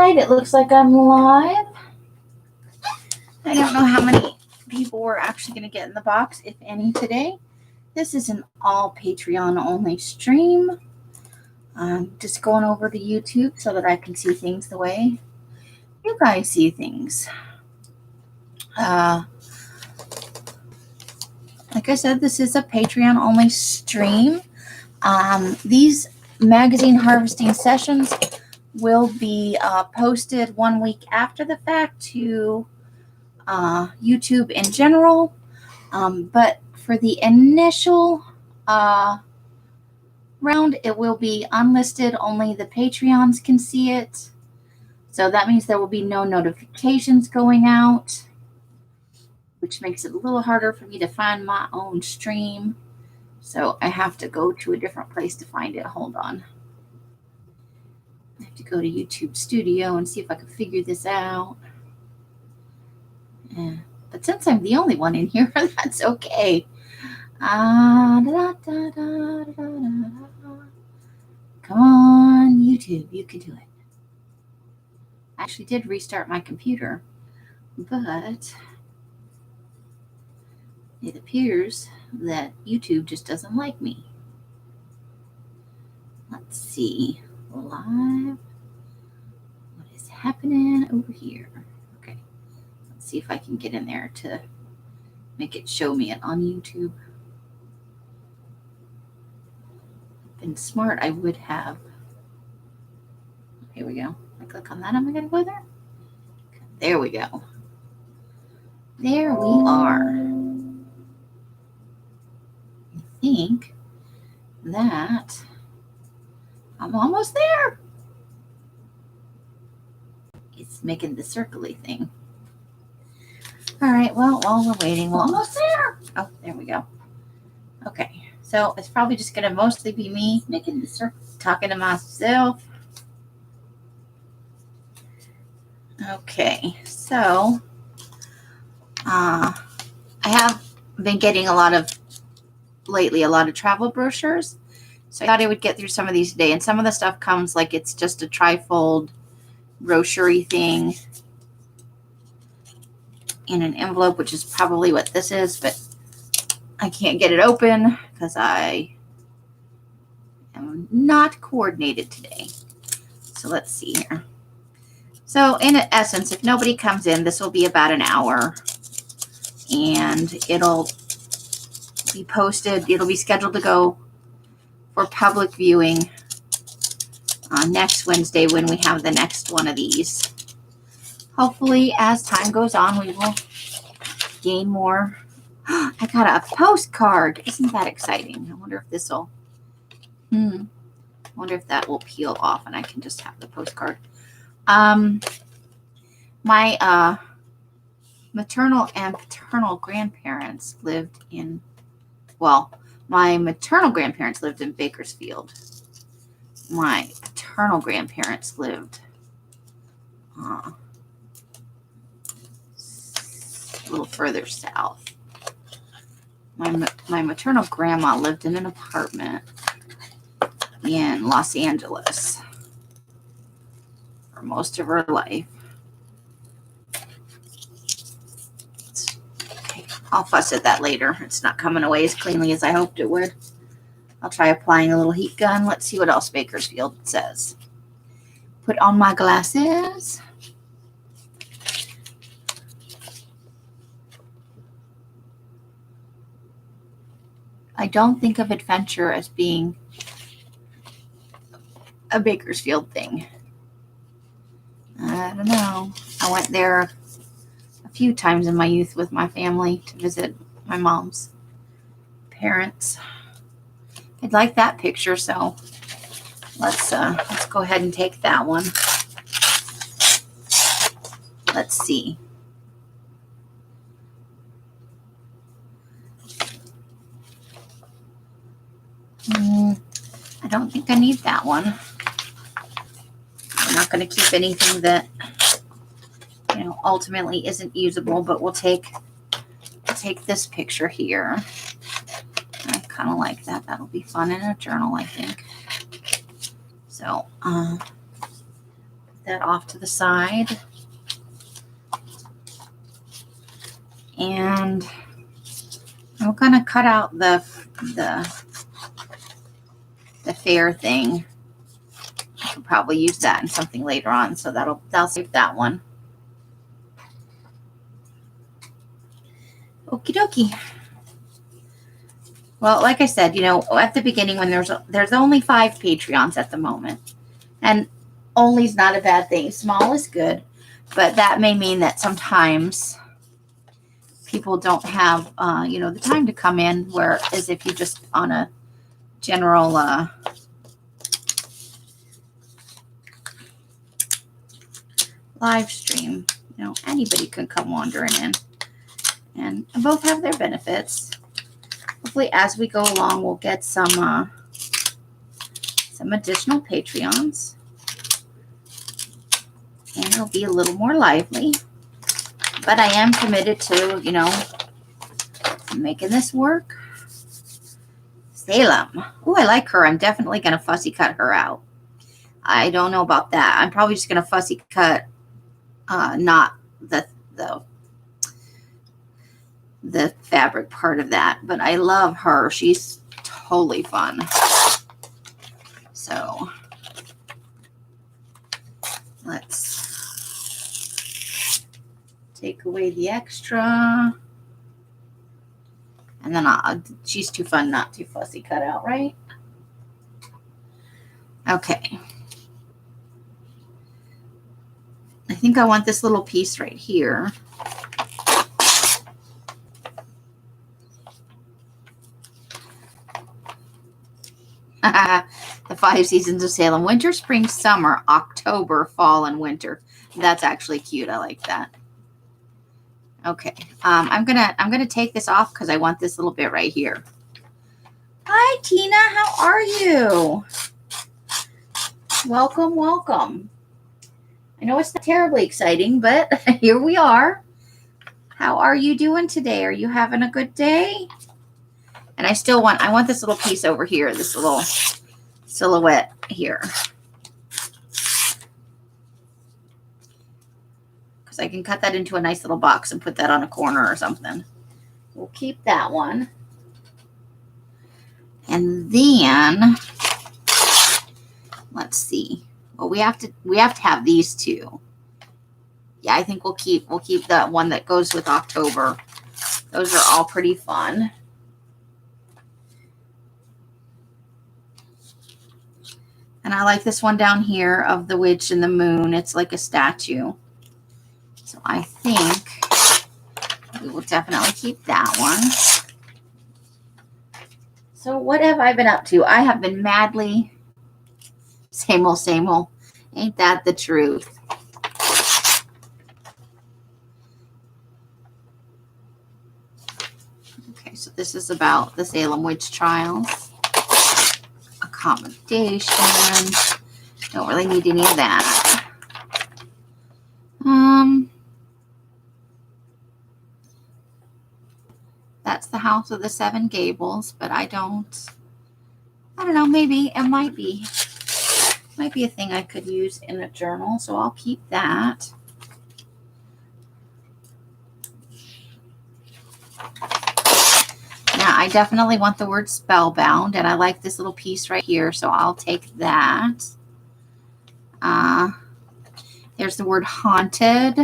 right, it looks like I'm live. I don't know how many people we're actually going to get in the box, if any, today. This is an all Patreon only stream. I'm just going over to YouTube so that I can see things the way you guys see things. Like I said, this is a Patreon only stream. These magazine harvesting sessions will be posted 1 week after the fact to YouTube in general. But for the initial round, it will be unlisted. Only the Patreons can see it. So that means there will be no notifications going out, which makes it a little harder for me to find my own stream. So I have to go to a different place to find it. Hold on. I have to go to YouTube Studio and see if I can figure this out. Yeah. But since I'm the only one in here, that's okay. Come on, YouTube, you can do it. I actually did restart my computer, but it appears that YouTube just doesn't like me. Let's see. Live. What is happening over here? Okay. Let's see if I can get in there to make it show me it on YouTube. Been smart, I would have. Here we go. I click on that. Am I going to go there? There we go. There we are. I think that I'm almost there. It's making the circly thing. All right. Well, while we're waiting, we're almost there. Oh, there we go. Okay. So it's probably just going to mostly be me making the circle, talking to myself. Okay. So I have been getting a lot of travel brochures. So I thought I would get through some of these today. And some of the stuff comes like it's just a trifold brochure thing in an envelope, which is probably what this is, but I can't get it open because I am not coordinated today. So let's see here. So in essence, if nobody comes in, this will be about an hour and it'll be posted. It'll be scheduled to go for public viewing next Wednesday when we have the next one of these. Hopefully, as time goes on, we will gain more. I got a postcard. Isn't that exciting? I wonder if this will, I wonder if that will peel off and I can just have the postcard. My maternal and paternal grandparents lived in, my maternal grandparents lived in Bakersfield. My paternal grandparents lived a little further south. My maternal grandma lived in an apartment in Los Angeles for most of her life. Okay, I'll fuss at that later. It's not coming away as cleanly as I hoped it would. I'll try applying a little heat gun. Let's see what else Bakersfield says. Put on my glasses. I don't think of adventure as being a Bakersfield thing. I don't know. I went there a few times in my youth with my family to visit my mom's parents. I'd like that picture, so let's go ahead and take that one. Let's see. I don't think I need that one. I'm not going to keep anything that ultimately isn't usable, but we'll take this picture here. I kind of like that. That'll be fun in a journal, I think. So that off to the side. And I'm gonna cut out the fair thing. I could probably use that in something later on, so that'll save that one. Okie dokie. Well, like I said, you know, at the beginning when there's only 5 Patreons at the moment, and only is not a bad thing. Small is good, but that may mean that sometimes people don't have, you know, the time to come in. Whereas if you're just on a general live stream, you know, anybody can come wandering in, and both have their benefits. Hopefully, as we go along, we'll get some additional Patreons, and it'll be a little more lively. But I am committed to, you know, making this work. Salem. Oh, I like her. I'm definitely going to fussy cut her out. I don't know about that. I'm probably just going to fussy cut, not the fabric part of that. But I love her. She's totally fun. So let's take away the extra. And then she's too fun not to fussy cut out, right? Okay. I think I want this little piece right here. The 5 seasons of Salem: winter, spring, summer, October, fall, and winter. That's actually cute. I like that. Okay, I'm gonna take this off because I want this little bit right here. Hi, Tina. How are you? Welcome, welcome. I know it's not terribly exciting, but here we are. How are you doing today? Are you having a good day? And I want this little piece over here, this little silhouette here. Because I can cut that into a nice little box and put that on a corner or something. We'll keep that one. And then, let's see. Well, we have to have these two. Yeah, I think we'll keep that one that goes with October. Those are all pretty fun. And I like this one down here of the witch and the moon. It's like a statue. So I think we will definitely keep that one. So what have I been up to? I have been madly same old, same old. Ain't that the truth? Okay, so this is about the Salem witch trials. Accommodation. Don't really need any of that. That's the House of the 7 Gables, but I don't know, maybe it might be a thing I could use in a journal, so I'll keep that. Now, I definitely want the word spellbound, and I like this little piece right here, so I'll take that. There's the word haunted.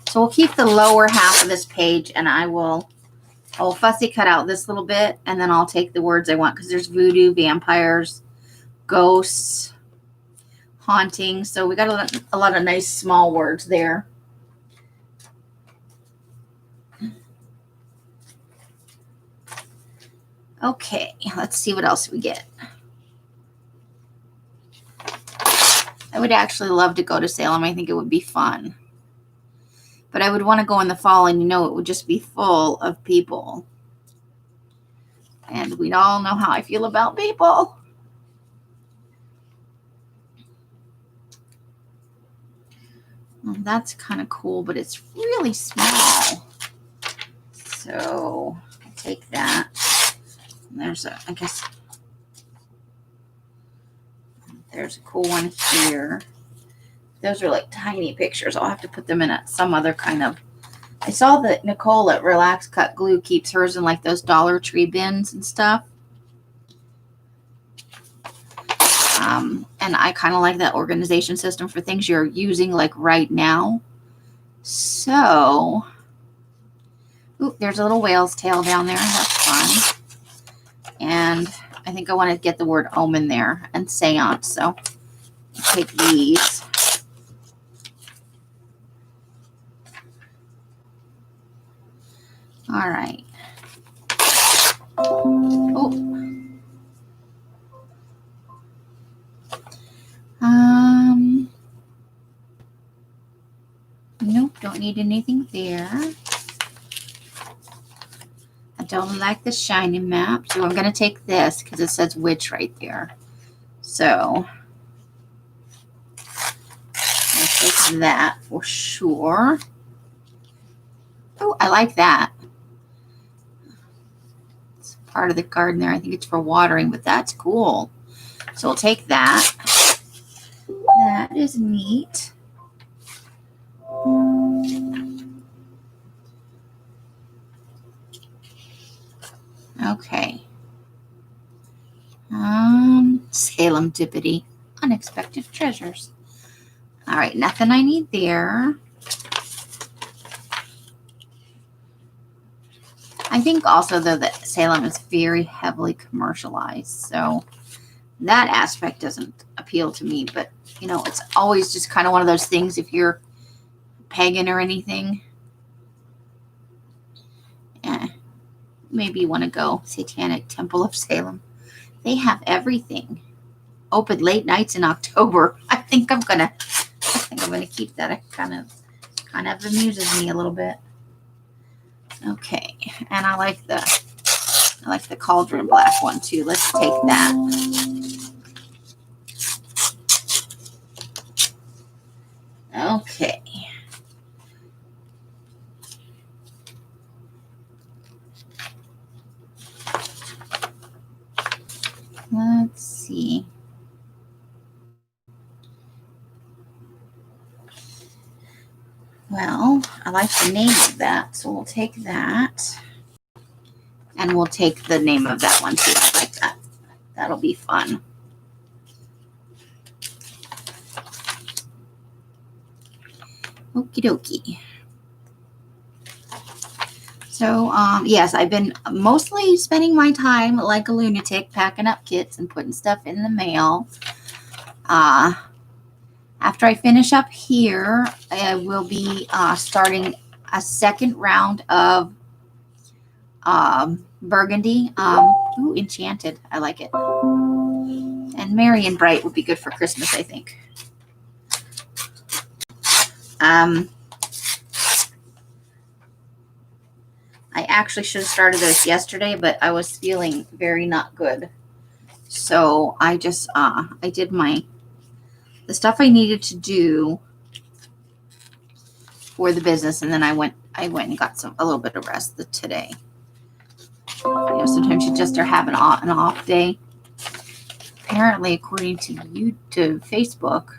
So we'll keep the lower half of this page, and I'll fussy cut out this little bit, and then I'll take the words I want, because there's voodoo, vampires, ghosts, haunting. So we got a lot of nice small words there. Okay, let's see what else we get. I would actually love to go to Salem. I think it would be fun. But I would want to go in the fall, and it would just be full of people. And we all know how I feel about people. Well, that's kind of cool, but it's really small. So I'll take that. And there's a cool one here. Those are like tiny pictures. I'll have to put them in some other kind of. I saw that Nicole at Relax Cut Glue keeps hers in like those Dollar Tree bins and stuff. And I kind of like that organization system for things you're using like right now. So, ooh, there's a little whale's tail down there. That's fun. And I think I want to get the word omen there and seance. So take these. All right. Oh. Nope, don't need anything there. I don't like the shiny map, so I'm going to take this because it says witch right there. So I'll take that for sure. Oh, I like that. It's part of the garden there. I think it's for watering, but that's cool. So we'll take that. That is neat. Okay. Salem Dippity. Unexpected treasures. All right, nothing I need there. I think also, though, that Salem is very heavily commercialized. So that aspect doesn't appeal to me. But, you know, it's always just kind of one of those things if you're pagan or anything. Maybe you want to go Satanic Temple of Salem. They have everything. Open late nights in October. I think I'm gonna keep that. It kind of amuses me a little bit. Okay, and I like the cauldron black one too. Let's take that. Okay. Let's see. Well, I like the name of that, so we'll take that. And we'll take the name of that one too. I like that. That'll be fun. Okie dokie. So, yes, I've been mostly spending my time like a lunatic packing up kits and putting stuff in the mail. After I finish up here, I will be starting a second round of Burgundy. Ooh, Enchanted. I like it. And Merry and Bright would be good for Christmas, I think. I actually should have started those yesterday, but I was feeling very not good. So I just, I did the stuff I needed to do for the business. And then I went and got a little bit of rest today. You know, sometimes you just are having an off day. Apparently, according to Facebook,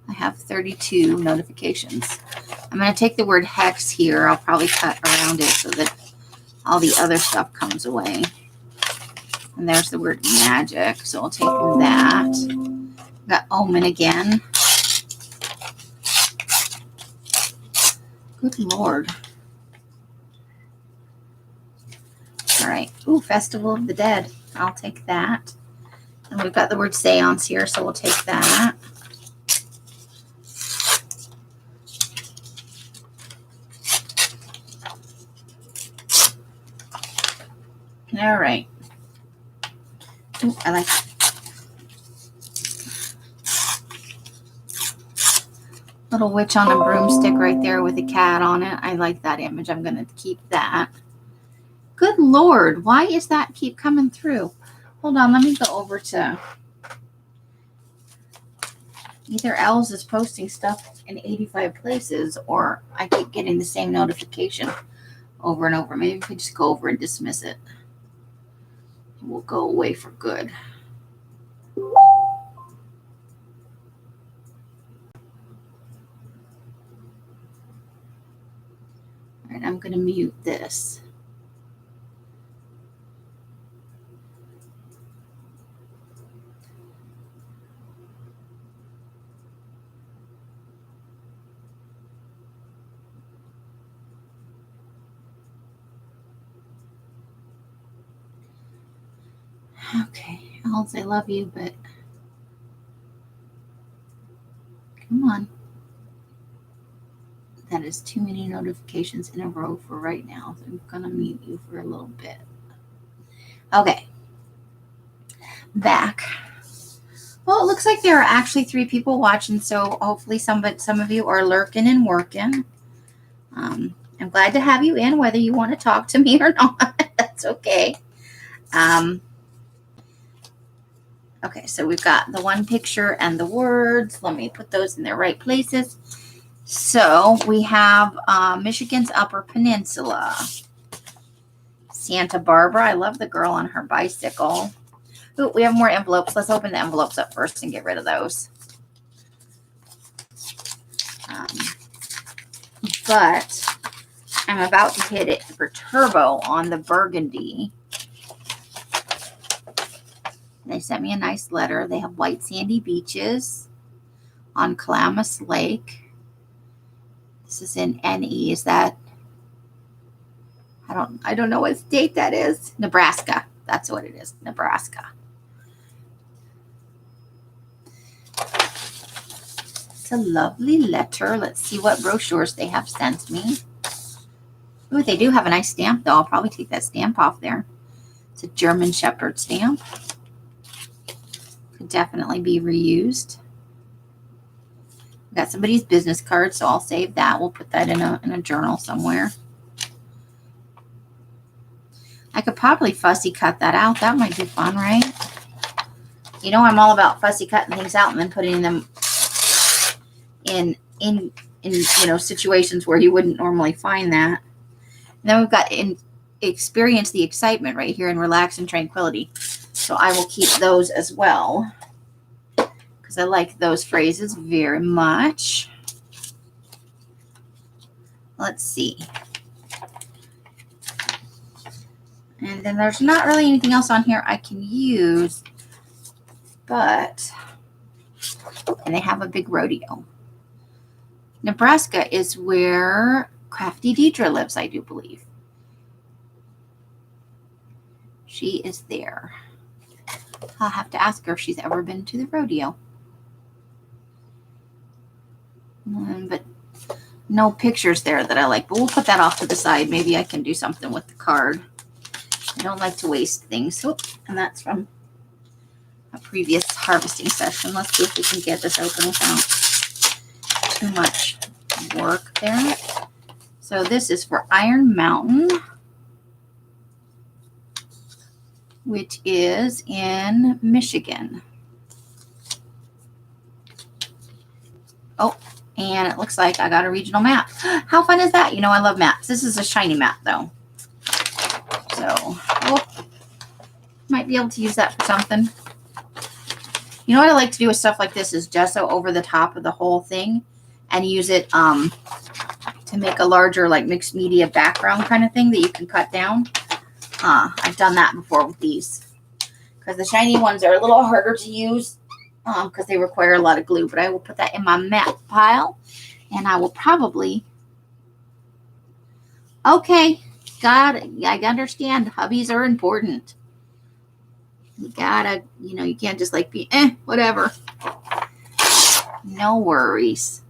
I have 32 notifications. I'm going to take the word hex here. I'll probably cut around it so that all the other stuff comes away. And there's the word magic. So I'll take that. Got omen again. Good Lord. All right. Ooh, Festival of the Dead. I'll take that. And we've got the word seance here, so we'll take that. All right. Ooh, I like little witch on a broomstick right there with a cat on it. I like that image. I'm going to keep that. Good Lord. Why is that keep coming through? Hold on. Let me go over to either Els is posting stuff in 85 places or I keep getting the same notification over and over. Maybe we could just go over and dismiss it. It will go away for good. going to mute this. Okay, Else, I love you, but come on. That is too many notifications in a row for right now. So I'm going to mute you for a little bit. Okay. Back. Well, it looks like there are actually 3 people watching, so hopefully some of you are lurking and working. I'm glad to have you in, whether you want to talk to me or not. That's okay. Okay, so we've got the one picture and the words. Let me put those in their right places. So we have Michigan's Upper Peninsula. Santa Barbara. I love the girl on her bicycle. Ooh, we have more envelopes. Let's open the envelopes up first and get rid of those. But I'm about to hit it for turbo on the burgundy. They sent me a nice letter. They have white sandy beaches on Calamus Lake. This is in NE. Is that? I don't know what state that is. Nebraska. That's what it is. Nebraska. It's a lovely letter. Let's see what brochures they have sent me. Ooh, they do have a nice stamp, though. I'll probably take that stamp off there. It's a German Shepherd stamp. Could definitely be reused. Got somebody's business card, so I'll save that. We'll put that in a journal somewhere. I could probably fussy cut that out. That might be fun, right? You know, I'm all about fussy cutting things out and then putting them in situations where you wouldn't normally find that. And then we've got experience the excitement right here and relax and tranquility. So I will keep those as well because I like those phrases very much. Let's see. And then there's not really anything else on here I can use, and they have a big rodeo. Nebraska is where Crafty Deidre lives, I do believe. She is there. I'll have to ask her if she's ever been to the rodeo. But no pictures there that I like, but we'll put that off to the side. Maybe I can do something with the card. I don't like to waste things. Oh, and that's from a previous harvesting session. Let's see if we can get this open without too much work there. So this is for Iron Mountain, which is in Michigan. Oh, and it looks like I got a regional map. How fun is that? You know, I love maps. This is a shiny map, though. So, might be able to use that for something. You know what I like to do with stuff like this is gesso over the top of the whole thing and use it to make a larger, like, mixed media background kind of thing that you can cut down. I've done that before with these because the shiny ones are a little harder to use because they require a lot of glue, but I will put that in my map pile and I will probably, okay, got it. I understand hubbies are important. You gotta, you can't just like be, whatever. No worries.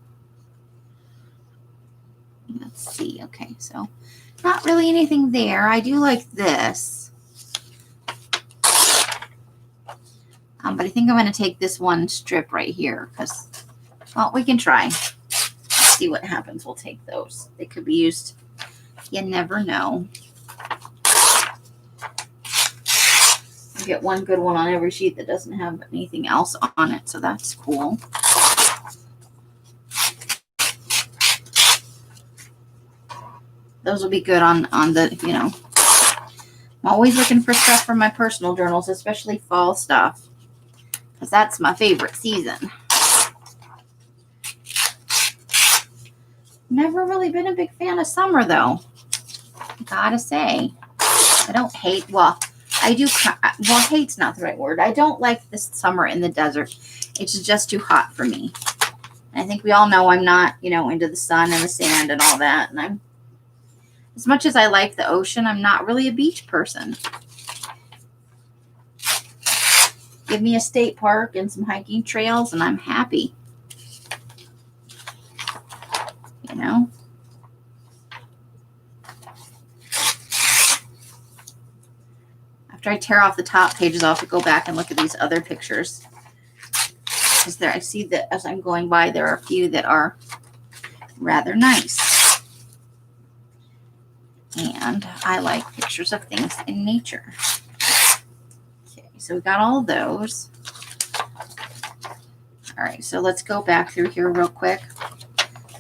Let's see. Okay, so not really anything there. I do like this. But I think I'm going to take this one strip right here because, well, we can try. Let's see what happens. We'll take those. They could be used. You never know. You get one good one on every sheet that doesn't have anything else on it, so that's cool. Those will be good on the, I'm always looking for stuff for my personal journals, especially fall stuff. Because that's my favorite season. Never really been a big fan of summer, though. gotta say, I don't hate, well, I do, well, hate's not the right word. I don't like this summer in the desert. It's just too hot for me. And I think we all know I'm not, into the sun and the sand and all that. And as much as I like the ocean, I'm not really a beach person. Give me a state park and some hiking trails and I'm happy. After I tear off the top pages, I'll have to go back and look at these other pictures. Because I see that as I'm going by, there are a few that are rather nice. And I like pictures of things in nature. Okay, so we got all of those. All right, so let's go back through here real quick.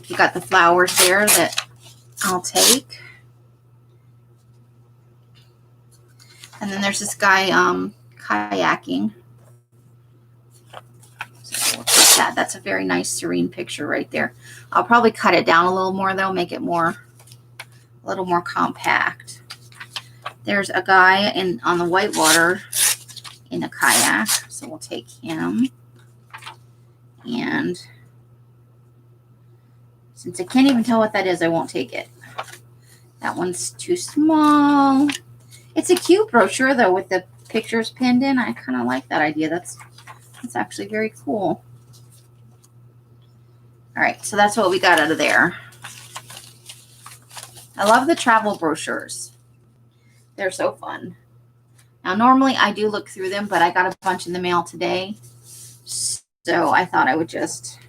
We got the flowers there that I'll take. And then there's this guy kayaking. So we'll take that. That's a very nice, serene picture right there. I'll probably cut it down a little more, though, make it a little more compact. There's a guy on the whitewater in a kayak, so we'll take him. And since I can't even tell what that is, I won't take it. That one's too small. It's a cute brochure, though, with the pictures pinned in. I kind of like that idea. That's actually very cool. All right, so that's what we got out of there. I love the travel brochures. They're so fun. Now, normally I do look through them, but I got a bunch in the mail today. So I thought I would just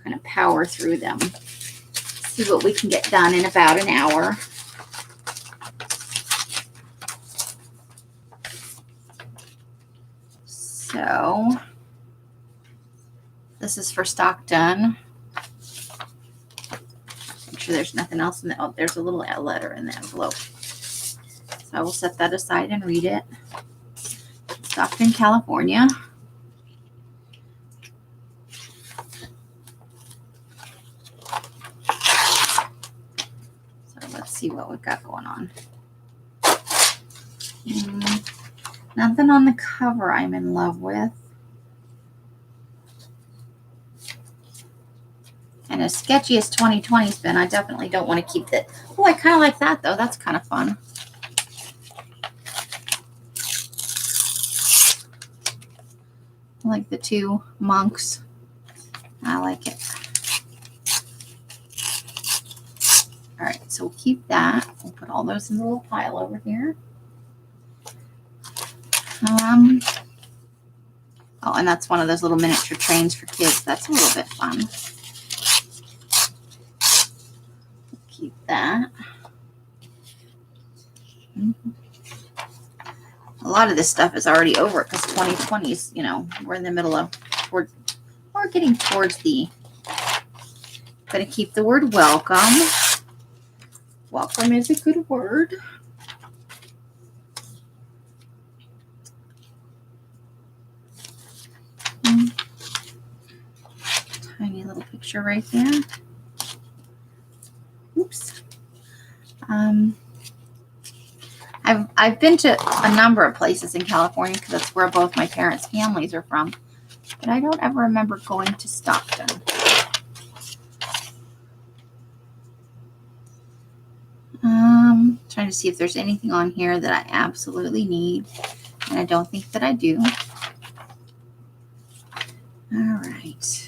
kind of power through them. See what we can get done in about an hour. So this is for stock done. Make sure there's nothing else in the, oh, there's a little letter in the envelope. So I will set that aside and read it. Stockton, California. So let's see what we've got going on. Nothing on the cover I'm in love with. And as sketchy as 2020's been, I definitely don't want to keep that. Oh, I kind of like that, though. That's kind of fun. I like the two monks. I like it. All right, so we'll keep that. We'll put all those in the little pile over here. Oh, and that's one of those little miniature trains for kids. That's a little bit fun. Keep that. A lot of this stuff is already over because 2020 is, we're in the middle of, we're getting towards the, going to keep the word welcome. Welcome is a good word. Tiny little picture right there. Oops. I've been to a number of places in California because that's where both my parents' families are from, but I don't ever remember going to Stockton. Trying to see if there's anything on here that I absolutely need, and I don't think that I do. All right.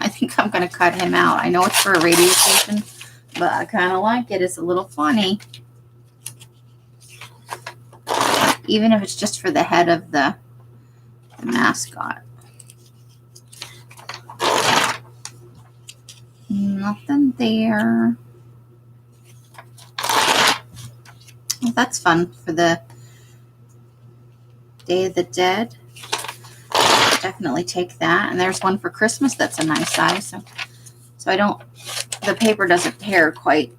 I think I'm going to cut him out. I know it's for a radio station, but I kind of like it. It's a little funny. Even if it's just for the head of the mascot. Nothing there. Well, that's fun for the Day of the Dead. Definitely take that. And there's one for Christmas that's a nice size. So I don't, the paper doesn't tear quite,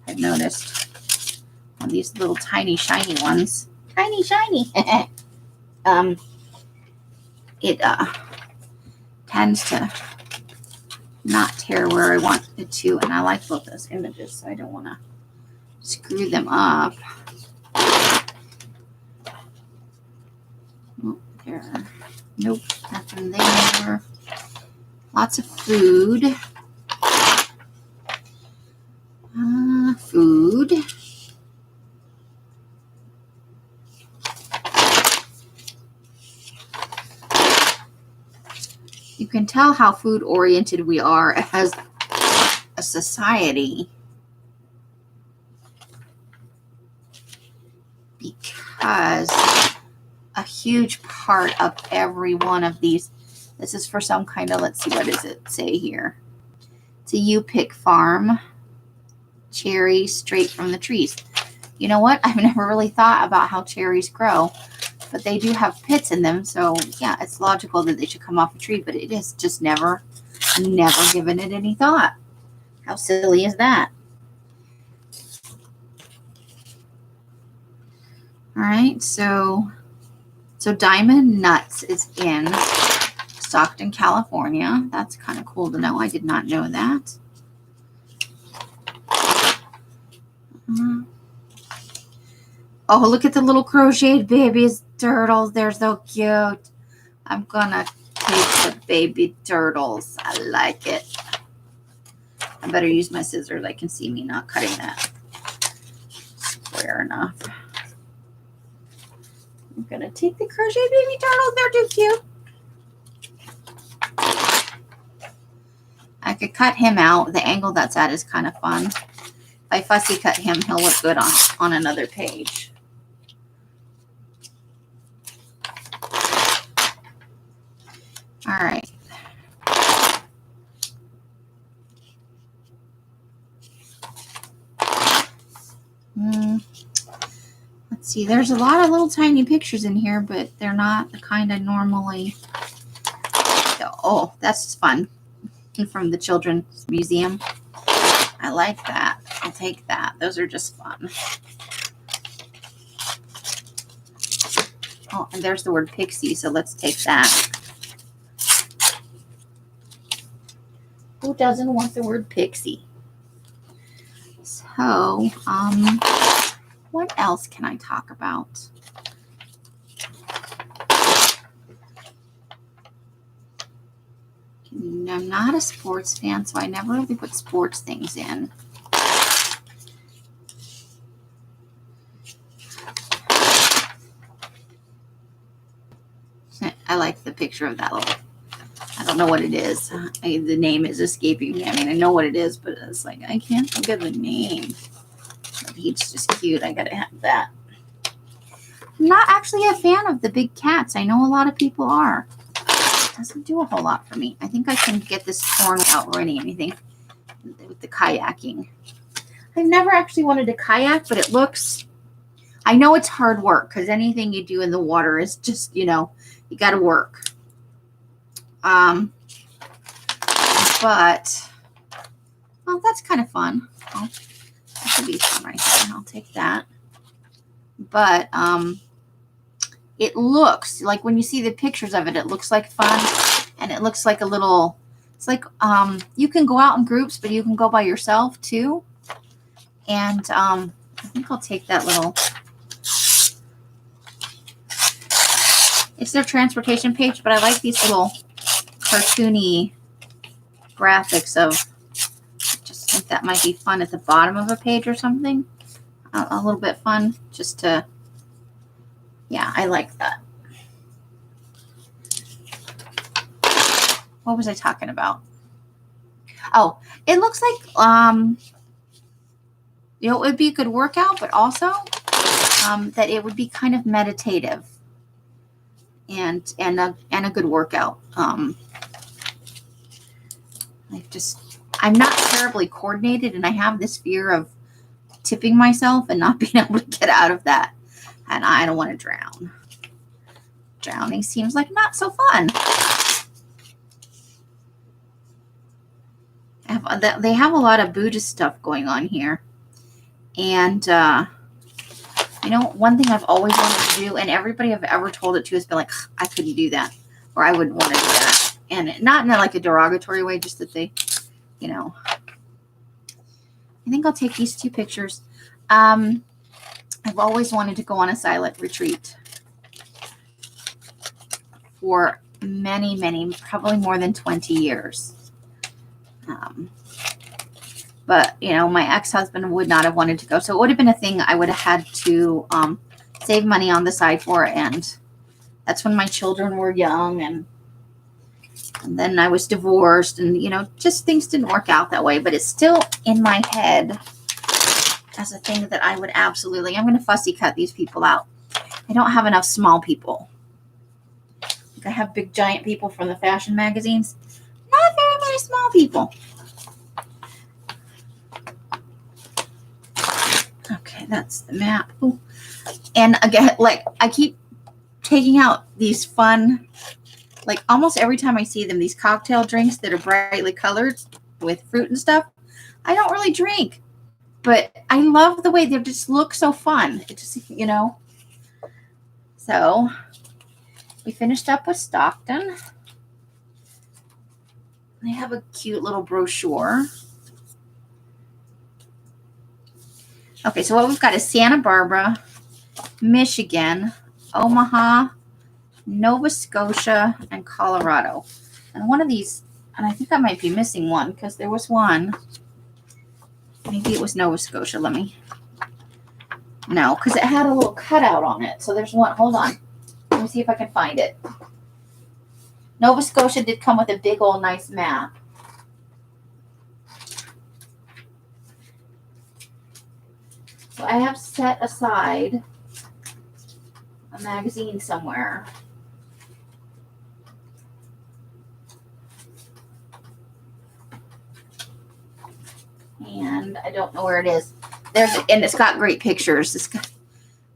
I've noticed. On these little tiny shiny ones. Tiny shiny. It tends to not tear where I want it to. And I like both those images, so I don't want to screw them up. Oh, there. Nope, nothing there. Lots of food. Food. You can tell how food oriented we are as a society because a huge part of every one of these, this is for some kind of, let's see, what does it say here? It's a you-pick farm. Cherries straight from the trees. You know what? I've never really thought about how cherries grow, but they do have pits in them. So yeah, it's logical that they should come off a tree, but it is just never given it any thought. How silly is that? All right, so Diamond Nuts is in Stockton, California. That's kind of cool to know. I did not know that. Oh, look at the little crocheted babies turtles. They're so cute. I'm gonna take the baby turtles. I like it. I better use my scissors. I can see me not cutting that square enough. I'm gonna take the crocheted baby turtles. They're too cute. I could cut him out. The angle that's at is kind of fun. If I fussy cut him, he'll look good on another page. All right. Let's see. There's a lot of little tiny pictures in here, but they're not the kind I normally. Oh, that's fun. From the Children's Museum. I like that. I'll take that. Those are just fun. Oh, and there's the word pixie, so let's take that. Who doesn't want the word pixie? So, what else can I talk about? I'm not a sports fan, so I never really put sports things in. I like the picture of that little, I don't know what it is. The name is escaping me. I mean, I know what it is, but it's like, I can't think of the name. But it's just cute. I gotta have that. I'm not actually a fan of the big cats. I know a lot of people are. It doesn't do a whole lot for me. I think I can get this torn without ruining anything with the kayaking. I've never actually wanted to kayak, but it looks, I know it's hard work because anything you do in the water is just, you know, you got to work. But, well, that's kind of fun. Oh, that could be fun right there. I'll take that. But it looks like when you see the pictures of it, it looks like fun. And it looks like a little, it's like you can go out in groups, but you can go by yourself too. And I think I'll take that little, it's their transportation page, but I like these little cartoony graphics of, I just think that might be fun at the bottom of a page or something. A little bit fun just to, yeah, I like that. What was I talking about? Oh, it looks like, you know, it would be a good workout, but also that it would be kind of meditative and a good workout. I'm not terribly coordinated, and I have this fear of tipping myself and not being able to get out of that. And I don't want to drown. Drowning seems like not so fun. They have a lot of Buddhist stuff going on here. And, you know, one thing I've always wanted to do, and everybody I've ever told it to has been like, I couldn't do that, or I wouldn't want to do that. And not in like a derogatory way, just that they you know, I think I'll take these 2 pictures. I've always wanted to go on a silent retreat for many, many, probably more than 20 years. But, you know, my ex-husband would not have wanted to go. So it would have been a thing I would have had to save money on the side for. And that's when my children were young. And then I was divorced. And, you know, just things didn't work out that way. But it's still in my head as a thing that I would absolutely, I'm going to fussy cut these people out. I don't have enough small people. Like I have big giant people from the fashion magazines. Not very many small people. Okay, that's the map. Ooh. And again, like I keep taking out these fun, like almost every time I see them, these cocktail drinks that are brightly colored with fruit and stuff. I don't really drink. But I love the way they just look so fun. It just, you know. So we finished up with Stockton. They have a cute little brochure. Okay, so what we've got is Santa Barbara, Michigan, Omaha, Nova Scotia, and Colorado. And one of these, and I think I might be missing one because there was one. Maybe it was Nova Scotia. No, because it had a little cutout on it. So there's one. Hold on. Let me see if I can find it. Nova Scotia did come with a big old nice map. So I have set aside a magazine somewhere. And I don't know where it is. And it's got great pictures.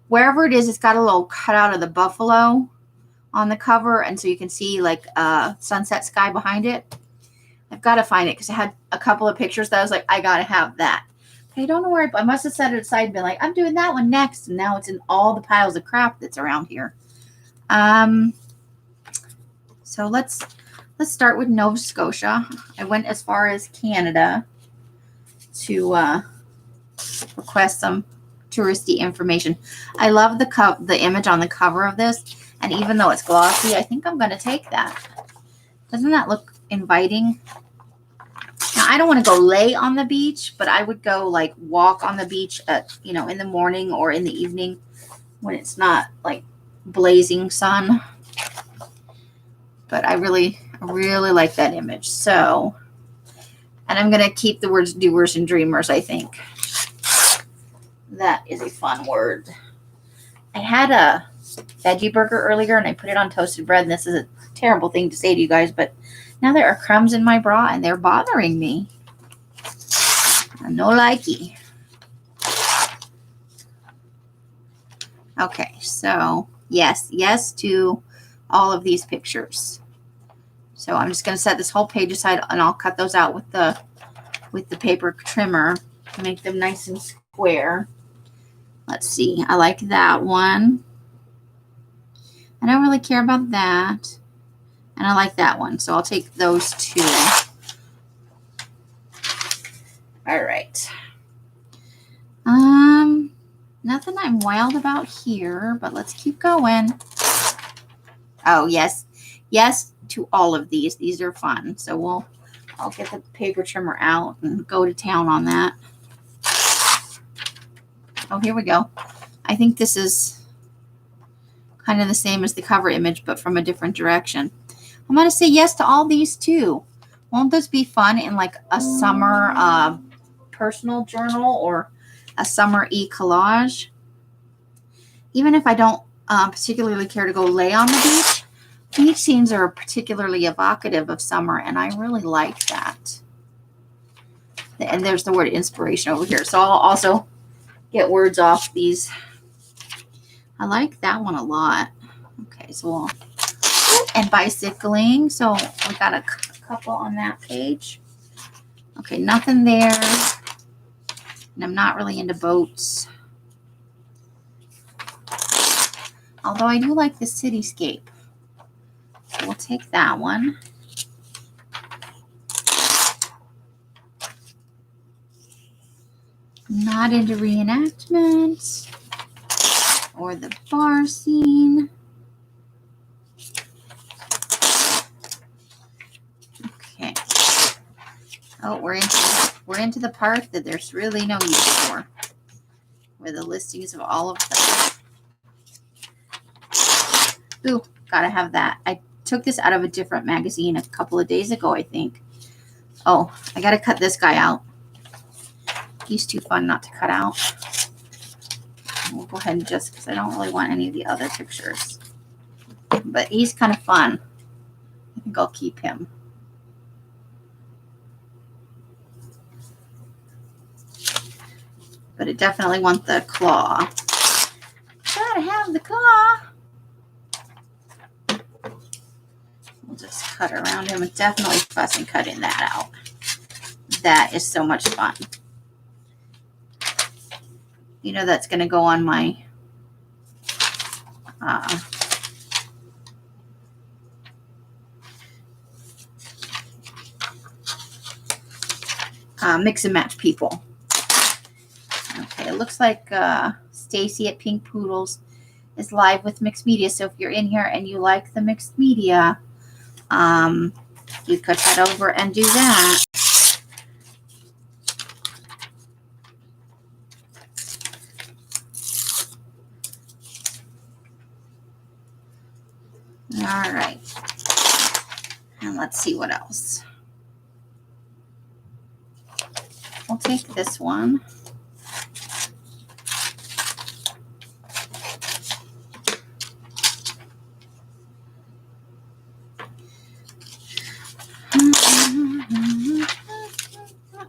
Wherever it is, it's got a little cutout of the buffalo on the cover, and so you can see like sunset sky behind it. I've got to find it because I had a couple of pictures that I was like, I got to have that. But I don't know where I must have set it aside and been like, I'm doing that one next, and now it's in all the piles of crap that's around here. So let's start with Nova Scotia. I went as far as Canada to request some touristy information. I love the image on the cover of this, and even though it's glossy, I think I'm going to take that. Doesn't that look inviting? Now, I don't want to go lay on the beach, but I would go like walk on the beach at, you know, in the morning or in the evening when it's not like blazing sun. But I really like that image. So, and I'm going to keep the words doers and dreamers, I think. That is a fun word. I had a veggie burger earlier and I put it on toasted bread. And this is a terrible thing to say to you guys, but now there are crumbs in my bra and they're bothering me. No likey. Okay, so yes to all of these pictures. So I'm just going to set this whole page aside and I'll cut those out with the paper trimmer to make them nice and square. Let's see. I like that one. I don't really care about that. And I like that one. So I'll take those two. All right. Nothing I'm wild about here, but let's keep going. Oh, yes. Yes to all of these. These are fun. So I'll get the paper trimmer out and go to town on that. Oh, here we go. I think this is kind of the same as the cover image, but from a different direction. I'm going to say yes to all these too. Won't those be fun in like a summer personal journal or a summer e-collage? Even if I don't particularly care to go lay on the beach scenes are particularly evocative of summer, and I really like that. And there's the word inspiration over here. So I'll also get words off these. I like that one a lot. Okay, so and bicycling. So we got a couple on that page. Okay, nothing there. And I'm not really into boats. Although I do like the cityscape. So we'll take that one. not into reenactment or the bar scene. Okay. Oh, we're into the part that there's really no use for, where the listings of all of them. Ooh, gotta have that. I took this out of a different magazine a couple of days ago, I think. Oh, I gotta cut this guy out. He's too fun not to cut out. We'll go ahead and just, because I don't really want any of the other pictures. But he's kind of fun. I think I'll keep him. But I definitely want the claw. Gotta have the claw. We'll just cut around him and definitely fussing cutting that out. That is so much fun. You know that's going to go on my mix and match people. Okay, it looks like Stacy at Pink Poodles is live with mixed media. So if you're in here and you like the mixed media, you could head over and do that. All right. And let's see what else. We'll take this one.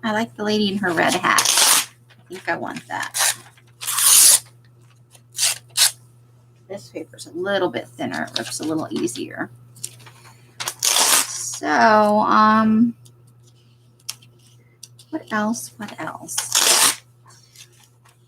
I like the lady in her red hat. I think I want that. This paper's a little bit thinner. It rips a little easier. So, what else? What else?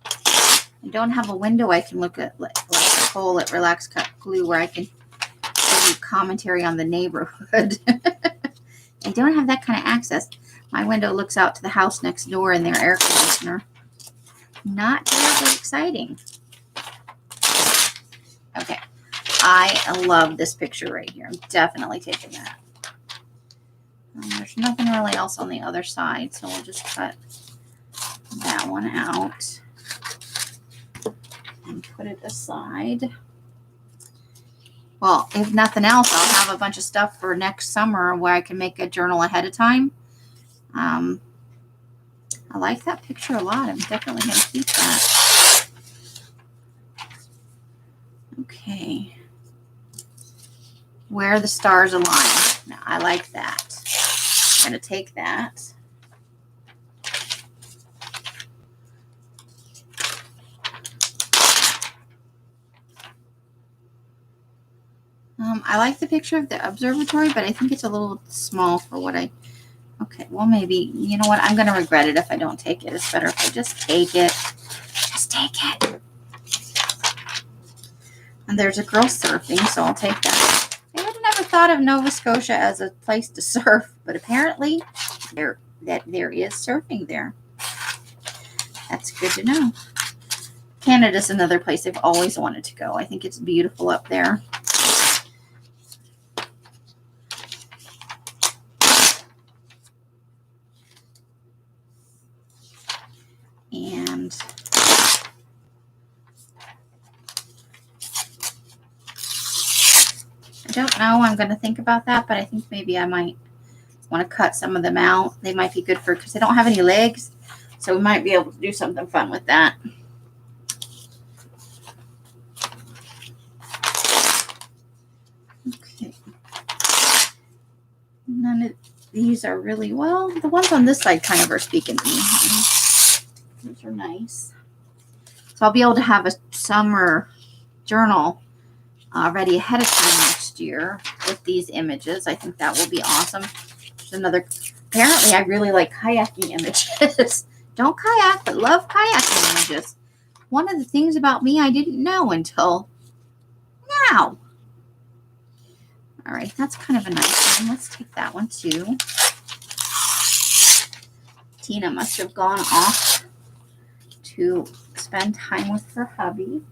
I don't have a window I can look at, like a hole at Relax Cut Glue, where I can give you commentary on the neighborhood. I don't have that kind of access. My window looks out to the house next door and their air conditioner. Not terribly exciting. Okay. I love this picture right here. I'm definitely taking that. There's nothing really else on the other side, so we'll just cut that one out and put it aside. Well, if nothing else, I'll have a bunch of stuff for next summer where I can make a journal ahead of time. I like that picture a lot. I'm definitely going to keep that. Okay. Where the stars align. Now, I like that. I'm going to take that. I like the picture of the observatory, but I think it's a little small for what I... Okay, well, maybe, you know what? I'm going to regret it if I don't take it. It's better if I just take it. Just take it. And there's a girl surfing, so I'll take that. I would have never thought of Nova Scotia as a place to surf, but apparently there is surfing there. That's good to know. Canada's another place I've always wanted to go. I think it's beautiful up there. And I don't know. I'm going to think about that, but I think maybe I might want to cut some of them out. They might be good for, because they don't have any legs, so we might be able to do something fun with that. Okay. None of these are really, well, the ones on this side kind of are speaking to me. These are nice. So I'll be able to have a summer journal ready ahead of time next year with these images. I think that will be awesome. There's another, apparently I really like kayaking images. Don't kayak, but love kayaking images. One of the things about me I didn't know until now. All right, that's kind of a nice one. Let's take that one too. Tina must have gone off to spend time with her hubby,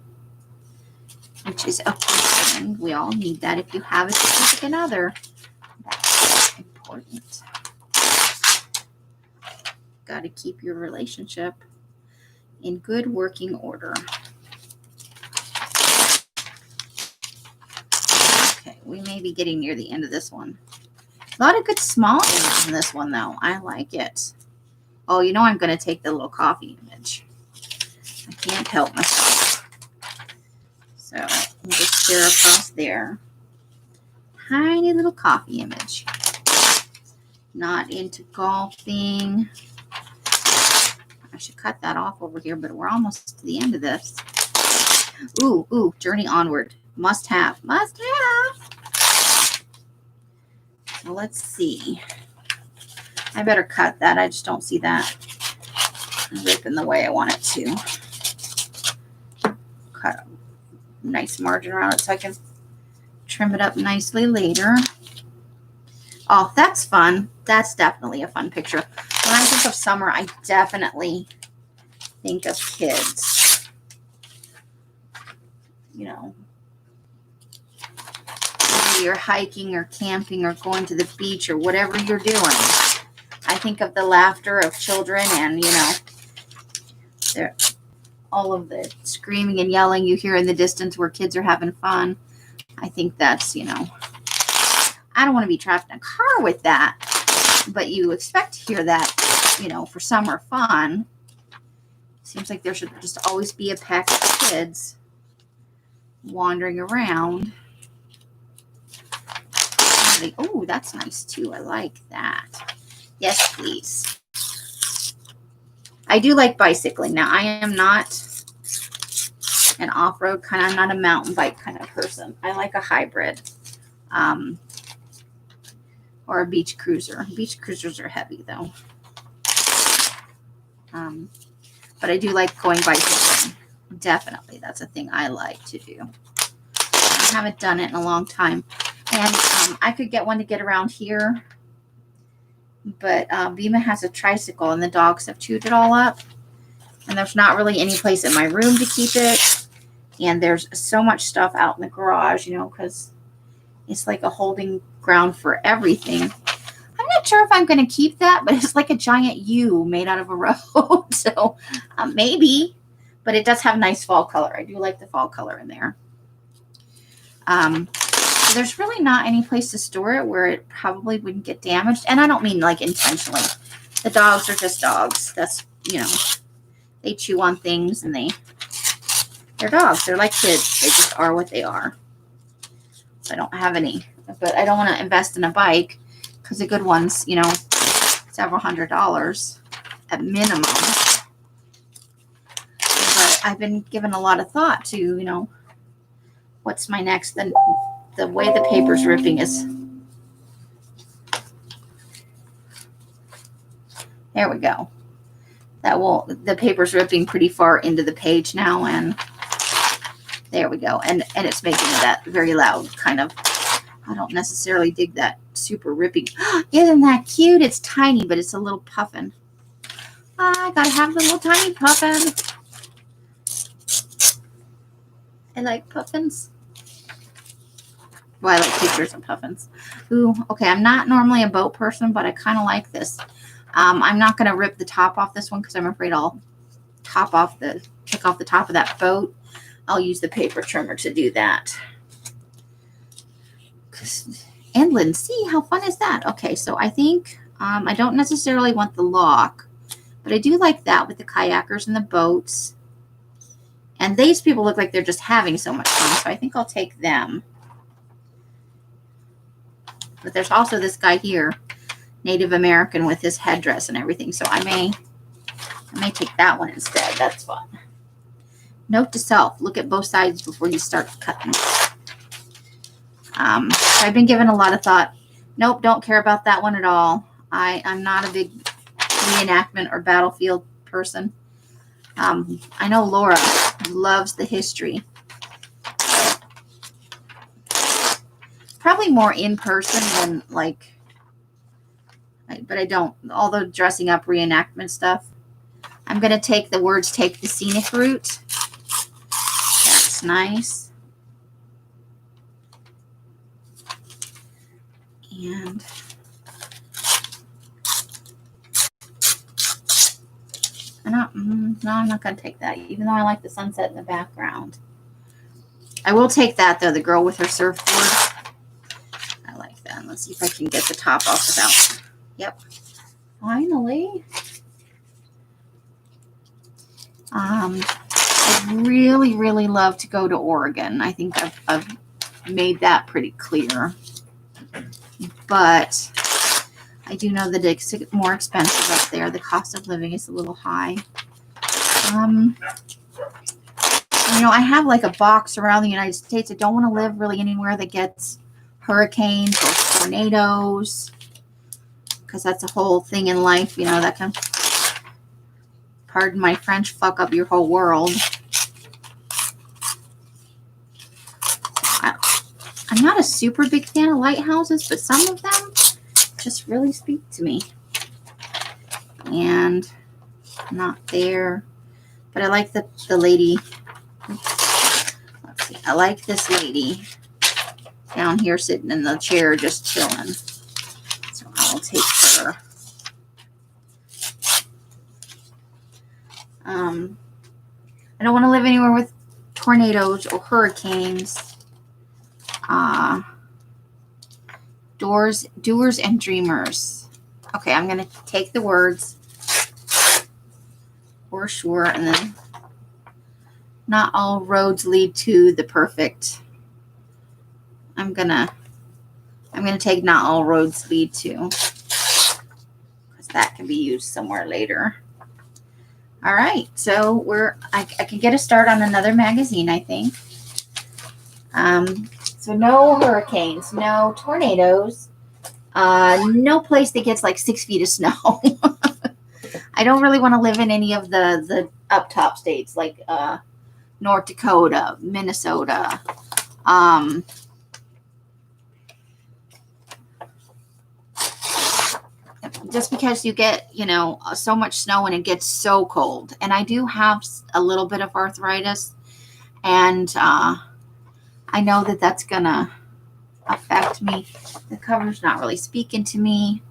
which is a good thing. We all need that. If you have a significant other, that's important. Got to keep your relationship in good working order. Okay, we may be getting near the end of this one. A lot of good small images in this one, though. I like it. Oh, you know I'm going to take the little coffee image. I can't help myself. So we'll just share across there. Tiny little coffee image. Not into golfing. I should cut that off over here, but we're almost to the end of this. Ooh, Journey Onward. Must have. Must have. So let's see. I better cut that. I just don't see that ripping the way I want it to. Cut a nice margin around it so I can trim it up nicely later. Oh, that's fun. That's definitely a fun picture. When I think of summer, I definitely think of kids. You know, whether you're hiking or camping or going to the beach or whatever you're doing, I think of the laughter of children and, you know, all of the screaming and yelling you hear in the distance where kids are having fun. I think that's, you know, I don't want to be trapped in a car with that, but you expect to hear that, you know, for summer fun. Seems like there should just always be a pack of kids wandering around. Oh, that's nice too. I like that. Yes, please. I do like bicycling. Now, I am not an off-road kind of, I'm not a mountain bike kind of person. I like a hybrid. Or a beach cruiser. Beach cruisers are heavy though. But I do like going bicycling. Definitely. That's a thing I like to do. I haven't done it in a long time. And I could get one to get around here. But Vima has a tricycle and the dogs have chewed it all up. And there's not really any place in my room to keep it. And there's so much stuff out in the garage, you know, because it's like a holding ground for everything. I'm not sure if I'm going to keep that, but it's like a giant U made out of a road. So maybe, but it does have nice fall color. I do like the fall color in there. So there's really not any place to store it where it probably wouldn't get damaged. And I don't mean like intentionally. The dogs are just dogs. That's, you know, they chew on things and they're dogs. They're like kids. They just are what they are. So I don't have any, but I don't want to invest in a bike because the good ones, you know, several $100s at minimum. But I've been given a lot of thought to, you know, what's my next, the way the paper's ripping is, there we go. The paper's ripping pretty far into the page now, and there we go. And it's making that very loud kind of. I don't necessarily dig that super ripping. Isn't that cute? It's tiny, but it's a little puffin. I gotta have the little tiny puffin. I like puffins. Well, I like pictures of puffins. Ooh, okay. I'm not normally a boat person, but I kind of like this. I'm not going to rip the top off this one because I'm afraid I'll take off the top of that boat. I'll use the paper trimmer to do that. Inland, see how fun is that? Okay, so I think I don't necessarily want the lock, but I do like that with the kayakers and the boats. And these people look like they're just having so much fun, so I think I'll take them. But there's also this guy here, Native American, with his headdress and everything, so I may take that one instead. That's fun. Note to self, look at both sides before you start cutting. I've been given a lot of thought. Nope, don't care about that one at all. I'm not a big reenactment or battlefield person. I know Laura loves the history. Probably more in person than but I don't, all the dressing up reenactment stuff. I'm going to take the words, take the scenic route. That's nice. And no, I'm not going to take that, even though I like the sunset in the background. I will take that, though, the girl with her surfboard. I like that. Let's see if I can get the top off without. Yep. Finally. I'd really, really love to go to Oregon. I think I've made that pretty clear. But I do know that it's more expensive up there. The cost of living is a little high. You know, I have like a box around the United States. I don't want to live really anywhere that gets hurricanes or tornadoes, because that's a whole thing in life, you know, that can, pardon my French, fuck up your whole world. I'm not a super big fan of lighthouses, but some of them just really speak to me. And not there. But I like the lady. Let's see. I like this lady down here sitting in the chair just chilling. So I'll take her. I don't want to live anywhere with tornadoes or hurricanes. Doers and dreamers. Okay, I'm going to take the words for sure, and then not all roads lead to the perfect. I'm gonna take not all roads lead to, because that can be used somewhere later. All right, so I can get a start on another magazine, I think. So no hurricanes, no tornadoes, no place that gets like 6 feet of snow. I don't really want to live in any of the up top states like North Dakota, Minnesota. Just because you get, you know, so much snow and it gets so cold. And I do have a little bit of arthritis, and I know that that's going to affect me. The cover's not really speaking to me.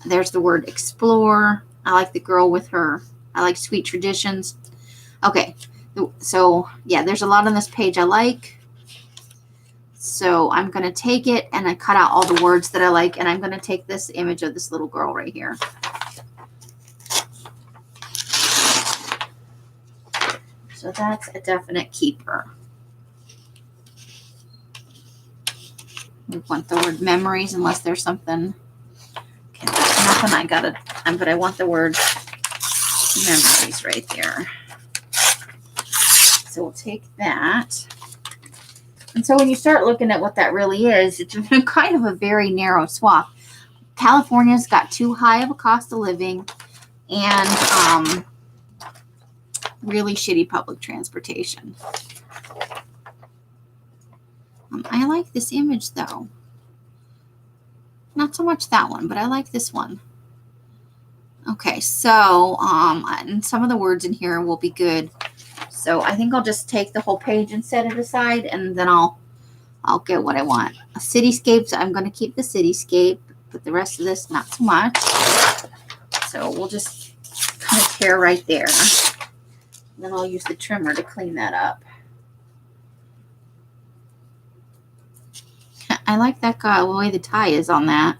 There's the word explore. I like the girl with her. I like sweet traditions. Okay. So, yeah, there's a lot on this page I like. So I'm going to take it, and I cut out all the words that I like, and I'm going to take this image of this little girl right here. So that's a definite keeper. We want the word memories, unless there's something. Okay, there's nothing I got to, but I want the word memories right there. So we'll take that. And so when you start looking at what that really is, it's kind of a very narrow swath. California's got too high of a cost of living, and really shitty public transportation. I like this image, though. Not so much that one, but I like this one. Okay, so and some of the words in here will be good. So I think I'll just take the whole page and set it aside, and then I'll get what I want. Cityscapes, I'm going to keep the cityscape, but the rest of this, not so much. So we'll just kind of tear right there. Then I'll use the trimmer to clean that up. I like that guy, the way the tie is on that.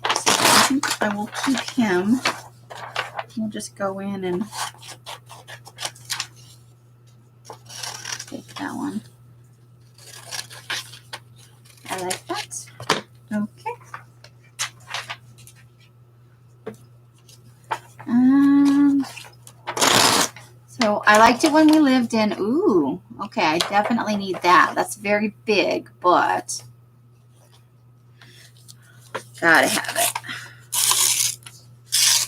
So I think I will keep him. We'll just go in and take that one. I like that. Okay. So I liked it when we lived in, ooh, okay, I definitely need that. That's very big, but gotta have it.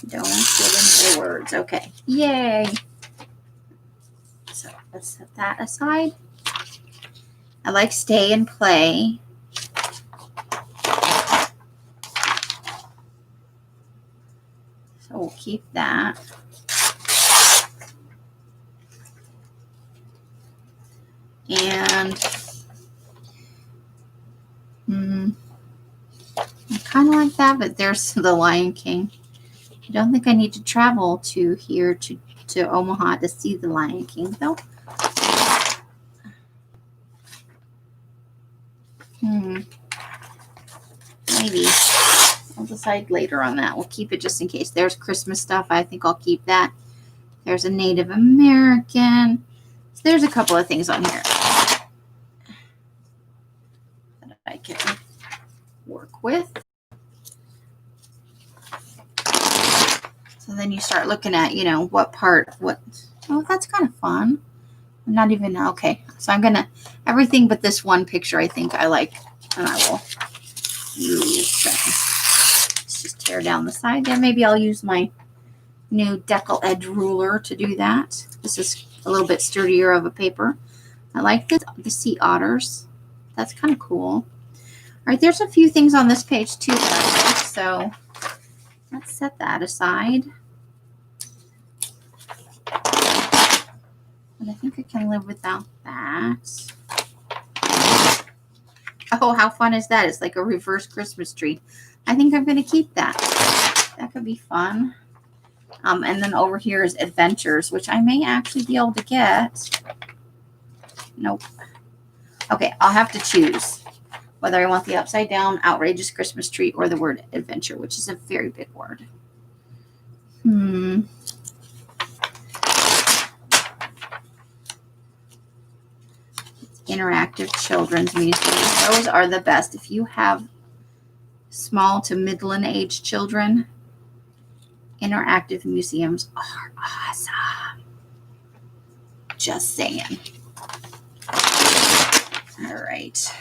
Don't get into the words. Okay, yay. So let's set that aside. I like stay and play. So we'll keep that. And I kind of like that, but there's the Lion King. I don't think I need to travel to here to Omaha to see the Lion King, though. Maybe. I'll decide later on that. We'll keep it just in case. There's Christmas stuff. I think I'll keep that. There's a Native American. So there's a couple of things on here that I can work with. So then you start looking at, what part, oh, that's kind of fun. I'm not even, okay. So I'm going to, everything but this one picture I think I like, and I will use that. Let's just tear down the side there. Maybe I'll use my new decal edge ruler to do that. This is a little bit sturdier of a paper. I like the sea otters. That's kind of cool. All right, there's a few things on this page too that I like, so let's set that aside. But I think I can live without that. Oh, how fun is that? It's like a reverse Christmas tree. I think I'm going to keep that. That could be fun. And then over here is adventures, which I may actually be able to get. Nope. Okay, I'll have to choose whether I want the upside down outrageous Christmas tree or the word adventure, which is a very big word. Interactive children's museums. Those are the best. If you have small to middling age children, interactive museums are awesome. Just saying. All right.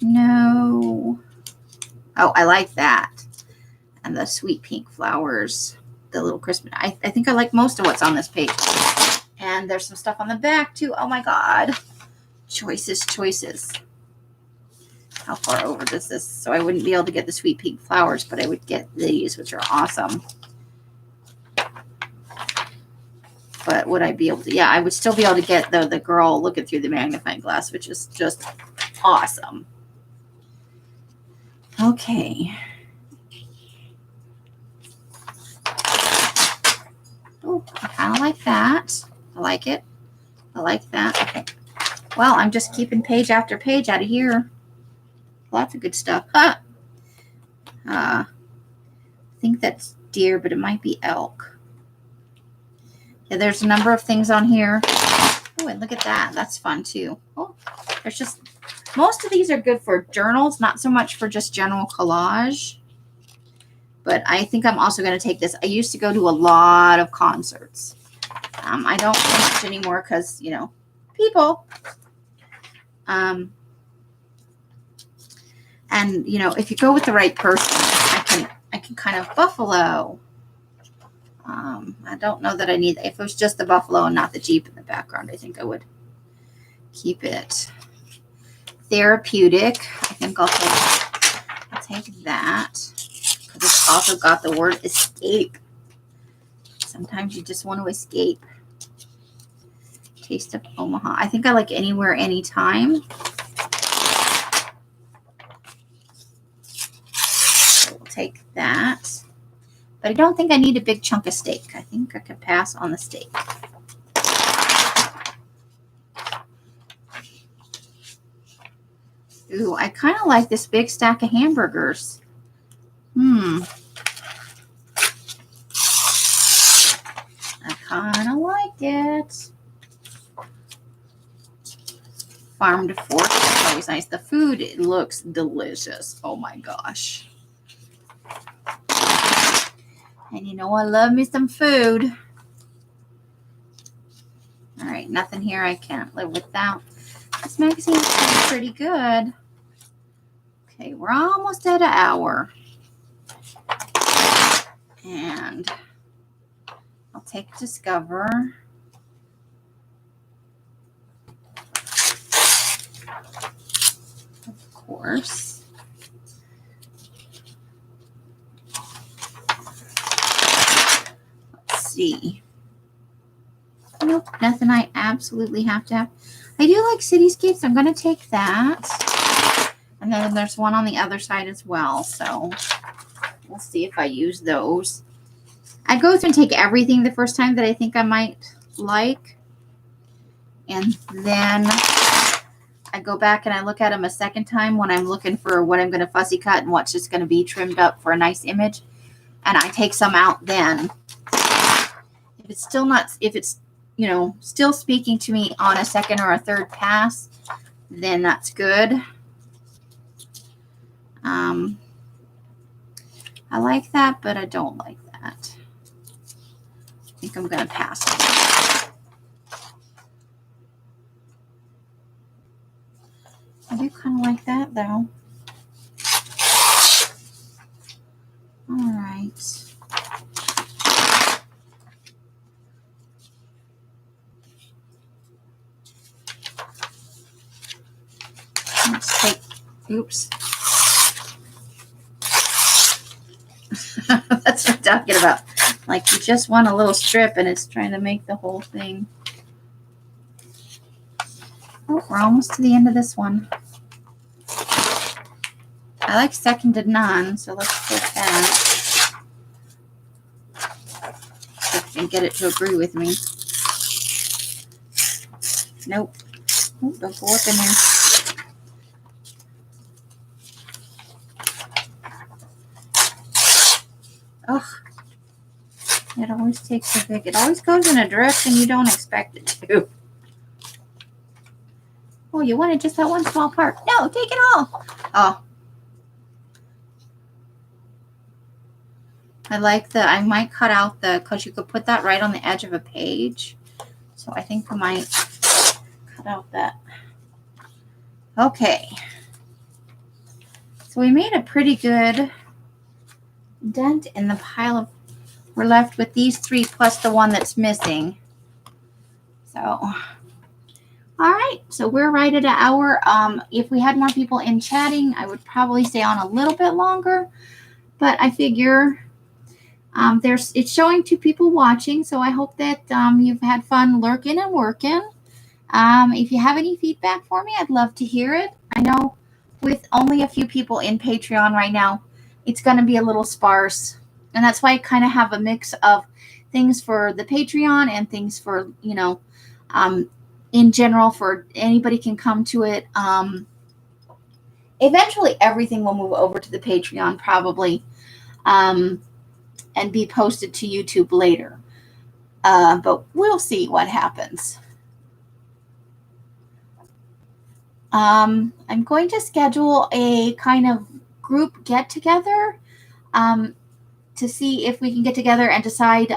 No. Oh, I like that. And the sweet pink flowers, the little Christmas. I think I like most of what's on this page. And there's some stuff on the back too. Oh my God. Choices. How far over does this? So I wouldn't be able to get the sweet pink flowers, but I would get these, which are awesome. But would I be able to? Yeah, I would still be able to get the girl looking through the magnifying glass, which is just awesome. Okay. Oh, I kind of like that. I like it. I like that. Okay. Well, I'm just keeping page after page out of here. Lots of good stuff. I think that's deer, but it might be elk. Yeah, there's a number of things on here. Oh, and look at that. That's fun too. Oh, there's just, most of these are good for journals, not so much for just general collage. But I think I'm also going to take this. I used to go to a lot of concerts. I don't so much anymore because, people. And, if you go with the right person, I can kind of buffalo. I don't know that I need, if it was just the buffalo and not the Jeep in the background, I think I would keep it. Therapeutic. I think I'll take that. Because it's also got the word escape. Sometimes you just want to escape. Taste of Omaha. I think I like anywhere, anytime. So we'll take that. But I don't think I need a big chunk of steak. I think I could pass on the steak. Ooh, I kind of like this big stack of hamburgers. I kind of like it. Farm to fork is always nice. The food, it looks delicious. Oh my gosh. And I love me some food. All right, nothing here I can't live without. This magazine is pretty good. Okay, we're almost at an hour. And I'll take Discover. course. Let's see. Nope, nothing I absolutely have to have. I do like cityscapes. I'm going to take that. And then there's one on the other side as well. So we'll see if I use those. I go through and take everything the first time that I think I might like. And then I go back and I look at them a second time when I'm looking for what I'm going to fussy cut and what's just going to be trimmed up for a nice image. And I take some out then. If it's still not, if it's, you know, still speaking to me on a second or a third pass, then that's good. I like that, but I don't like that. I think I'm going to pass it. I do kind of like that, though. All right. Let's take, oops. That's what I'm talking about. Like you just want a little strip and it's trying to make the whole thing. Oh, we're almost to the end of this one. I like second to none, so let's put that. See if I can get it to agree with me. Nope. Oh, don't go up in there. Ugh. It always takes a big, it always goes in a direction you don't expect it to. Oh, you wanted just that one small part. No, take it all. Oh. I like the, I might cut out the, because you could put that right on the edge of a page. So I think I might cut out that. Okay. So we made a pretty good dent in the pile of, we're left with these three plus the one that's missing. So, all right. So we're right at an hour. If we had more people in chatting, I would probably stay on a little bit longer, but I figure it's showing 2 people watching. So I hope that you've had fun lurking and working. If you have any feedback for me, I'd love to hear it. I know with only a few people in Patreon right now, it's going to be a little sparse. And that's why I kind of have a mix of things for the Patreon and things for, you know, in general for anybody can come to it. Eventually everything will move over to the Patreon probably and be posted to YouTube later. But we'll see what happens. I'm going to schedule a kind of group get together to see if we can get together and decide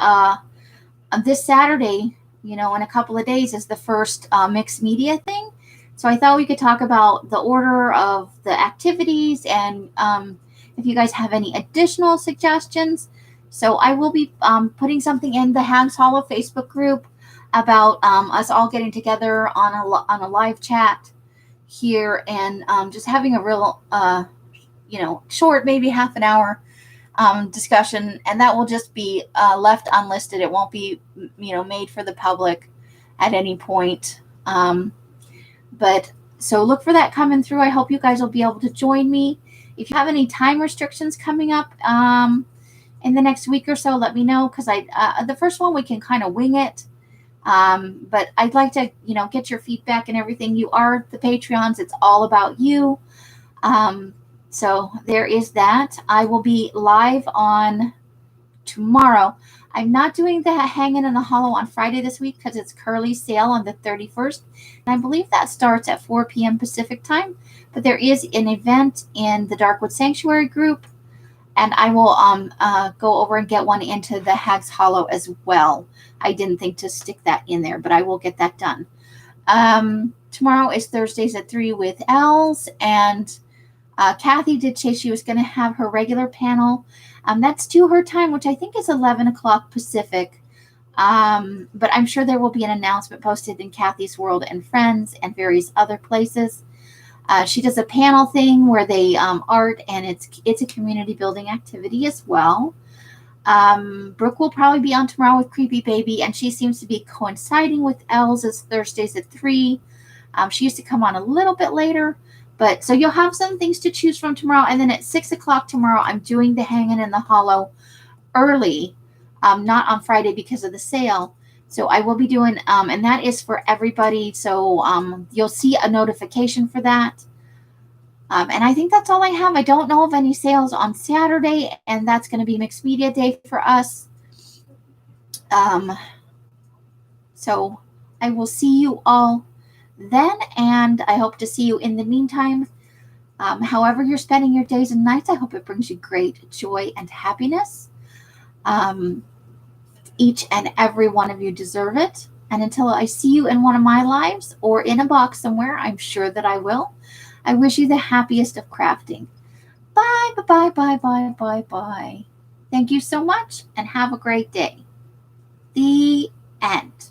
this Saturday, you know, in a couple of days is the first mixed media thing. So I thought we could talk about the order of the activities and if you guys have any additional suggestions. So I will be putting something in the Hags Hollow Facebook group about us all getting together on a live chat here and just having a real, you know, short, maybe half an hour discussion, and that will just be left unlisted. It won't be, you know, made for the public at any point. But so look for that coming through. I hope you guys will be able to join me. If you have any time restrictions coming up in the next week or so, let me know, because the first one we can kind of wing it. But I'd like to, you know, get your feedback and everything. You are the Patreons. It's all about you. So there is that. I will be live on tomorrow. I'm not doing the Hanging in the Hollow on Friday this week because it's Curly's sale on the 31st. And I believe that starts at 4 p.m. Pacific time. But there is an event in the Darkwood Sanctuary group. And I will go over and get one into the Hags Hollow as well. I didn't think to stick that in there, but I will get that done. Tomorrow is Thursdays at 3 with Els. And Kathy did say she was going to have her regular panel. That's to her time, which I think is 11 o'clock Pacific. But I'm sure there will be an announcement posted in Kathy's World and Friends and various other places. She does a panel thing where they art, and it's a community building activity as well. Brooke will probably be on tomorrow with Creepy Baby, and she seems to be coinciding with Els as Thursdays at 3. She used to come on a little bit later, but so you'll have some things to choose from tomorrow. And then at 6 o'clock tomorrow, I'm doing the Hanging in the Hollow early, not on Friday because of the sale. So I will be doing, and that is for everybody. So you'll see a notification for that. And I think that's all I have. I don't know of any sales on Saturday, and that's going to be Mixed Media Day for us. So I will see you all then, and I hope to see you in the meantime. However you're spending your days and nights, I hope it brings you great joy and happiness. Each and every one of you deserve it. And until I see you in one of my lives or in a box somewhere, I'm sure that I will. I wish you the happiest of crafting. Bye, bye, bye, bye, bye, bye. Thank you so much, and have a great day. The end.